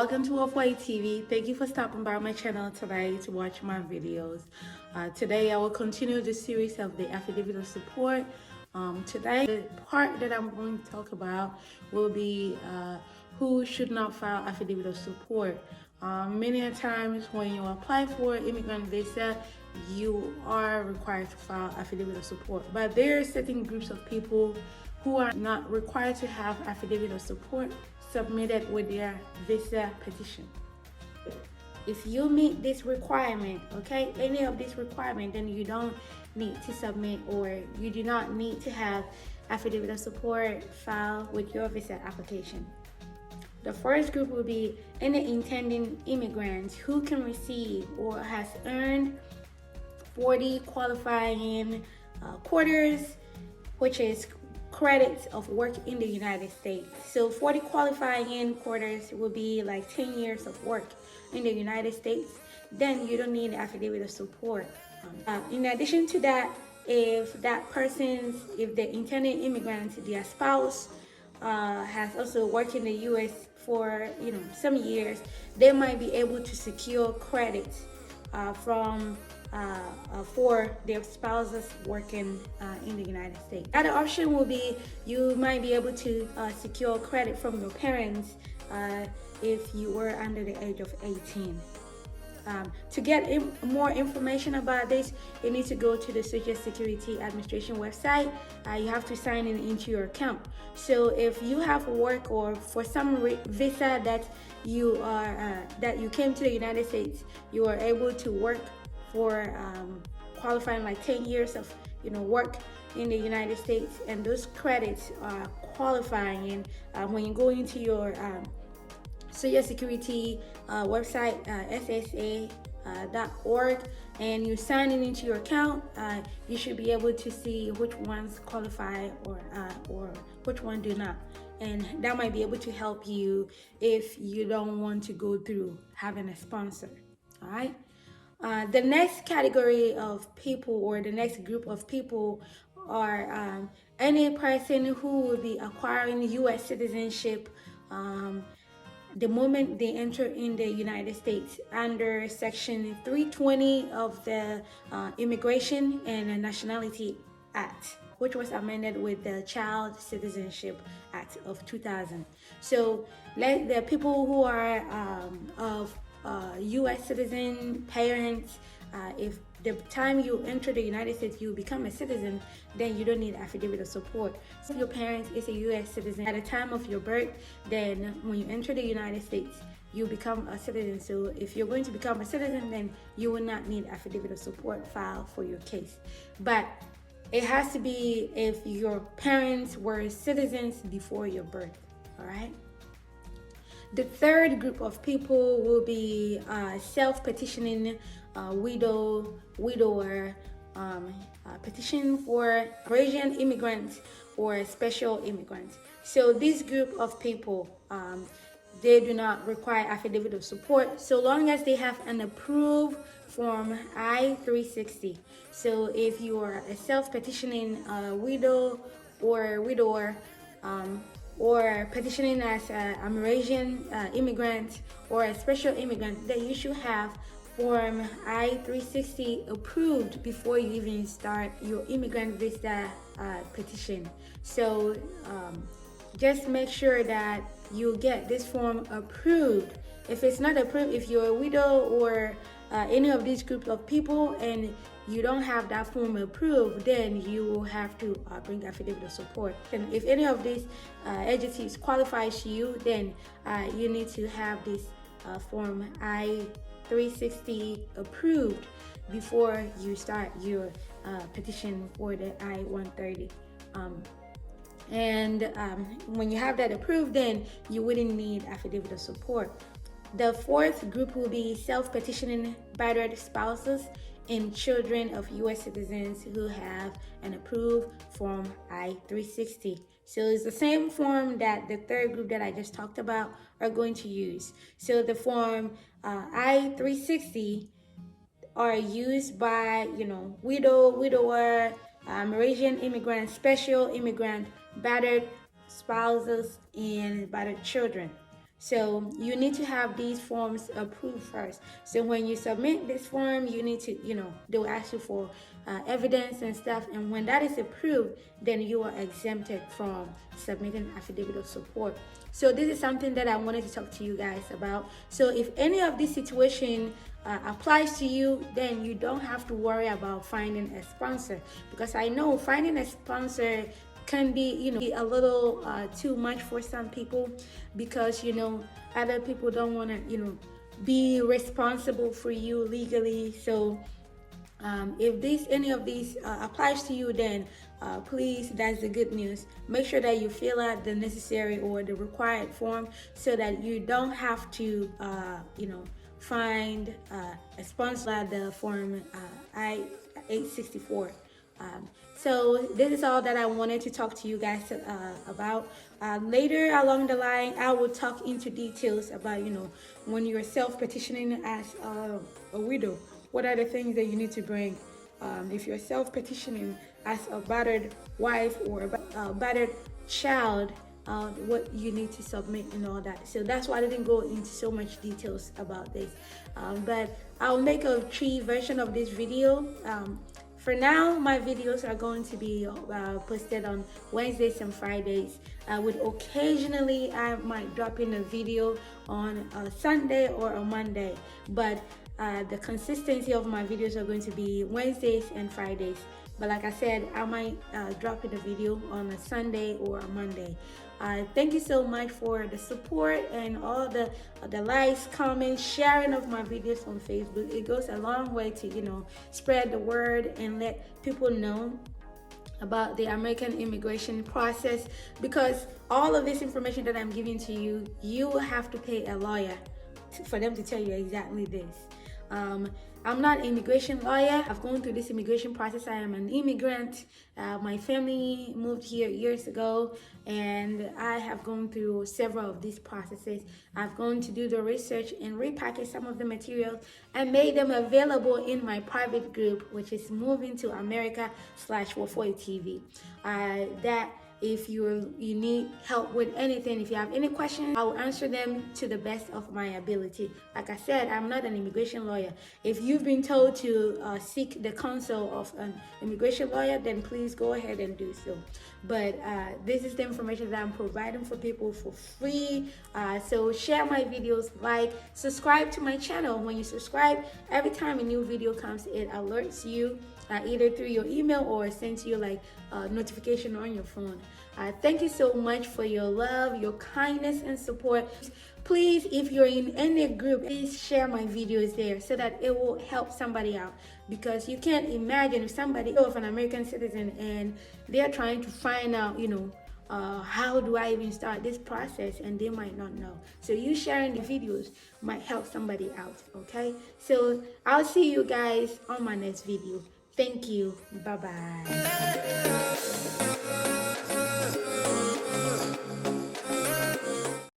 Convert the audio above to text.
Welcome to WoFoy TV. Thank you for stopping by my channel today to watch my videos. Today I will continue the series of the Affidavit of Support. Today the part that I'm going to talk about will be who should not file Affidavit of Support. Many times when you apply for immigrant visa, you are required to file Affidavit of Support. But there are certain groups of people who are not required to have Affidavit of Support submitted with their visa petition. If you meet this requirement, okay, any of this requirement, then you don't need to submit, or you do not need to have Affidavit of Support filed with your visa application. The first group will be any intending immigrants who can receive or has earned 40 qualifying quarters, which is credits of work in the United States. So 40 qualifying quarters will be like 10 years of work in the United States. Then you don't need Affidavit of Support. In addition to that, if the intended immigrant, their spouse has also worked in the U.S. for some years, they might be able to secure credits for their spouses working in the United States. Another option will be you might be able to secure credit from your parents if you were under the age of 18. To get more information about this, you need to go to the Social Security Administration website. You have to sign in into your account. So if you have work, or for some visa that you came to the United States, you are able to work for qualifying like 10 years of work in the United States, and those credits are qualifying when you go into your Social Security website, ssa.org, and you sign in into your account, you should be able to see which ones qualify or which one do not, and that might be able to help you if you don't want to go through having a sponsor. All right. The next category of people, or the next group of people, are any person who will be acquiring U.S. citizenship the moment they enter in the United States under Section 320 of the Immigration and Nationality Act, which was amended with the Child Citizenship Act of 2000. So the people who are of U.S. citizen parents, if the time you enter the United States you become a citizen, then you don't need Affidavit of Support. So if your parents is a U.S. citizen at the time of your birth, then when you enter the United States, you become a citizen. So if you're going to become a citizen, then you will not need Affidavit of Support filed for your case. But it has to be if your parents were citizens before your birth. All right. The third group of people will be self-petitioning widower, petition for Asian immigrants or special immigrants. So this group of people, they do not require Affidavit of Support so long as they have an approved Form I-864. So if you are a self-petitioning widow or widower, or petitioning as an Asian immigrant or a special immigrant, then you should have Form I-864 approved before you even start your immigrant visa petition. So just make sure that you get this form approved. If it's not approved, if you're a widow or any of these groups of people and you don't have that form approved, then you will have to bring Affidavit of Support. And if any of these agencies qualifies you, then you need to have this Form I-864 approved before you start your petition for the I-130. When you have that approved, then you wouldn't need Affidavit of Support. The fourth group will be self-petitioning battered spouses and children of U.S. citizens who have an approved Form I-864. So it's the same form that the third group that I just talked about are going to use. So the Form I-864 are used by widower, Asian immigrant, special immigrant, battered spouses, and battered children. So you need to have these forms approved first. So when you submit this form, you need to, they'll ask you for evidence and stuff. And when that is approved, then you are exempted from submitting affidavit of support. So this is something that I wanted to talk to you guys about. So if any of this situation applies to you, then you don't have to worry about finding a sponsor, because I know finding a sponsor can be a little too much for some people, because other people don't want to be responsible for you legally. So if any of these applies to you, then please, that's the good news. Make sure that you fill out the necessary or the required form, so that you don't have to find a sponsor at the form I-864. So this is all that I wanted to talk to you guys about. Later along the line, I will talk into details about, when you're self-petitioning as a widow, what are the things that you need to bring. If you're self-petitioning as a battered wife or a battered child, what you need to submit and all that. So that's why I didn't go into so much details about this. But I'll make a tree version of this video. For now, my videos are going to be posted on Wednesdays and Fridays. With occasionally, I might drop in a video on a Sunday or a Monday, but the consistency of my videos are going to be Wednesdays and Fridays. But like I said, I might drop in a video on a Sunday or a Monday. Thank you so much for the support and all the likes, comments, sharing of my videos on Facebook. It goes a long way to spread the word and let people know about the American immigration process, because all of this information that I'm giving to you, you will have to pay a lawyer for them to tell you exactly this. I'm not an immigration lawyer. I've gone through this immigration process. I am an immigrant. My family moved here years ago, and I have gone through several of these processes. I've gone to do the research and repackage some of the materials and made them available in my private group, which is Moving to America /WoFoy TV. If you need help with anything, if you have any questions, I will answer them to the best of my ability. Like I said, I'm not an immigration lawyer. If you've been told to seek the counsel of an immigration lawyer, then please go ahead and do so. But this is the information that I'm providing for people for free. So share my videos, subscribe to my channel. When you subscribe, every time a new video comes, it alerts you either through your email or sends you notification on your phone. Thank you so much for your love, your kindness, and support. Please, if you're in any group, please share my videos there so that it will help somebody out. Because you can't imagine if somebody of an American citizen and they're trying to find out, how do I even start this process, and they might not know. So you sharing the videos might help somebody out, okay? So I'll see you guys on my next video. Thank you. Bye-bye.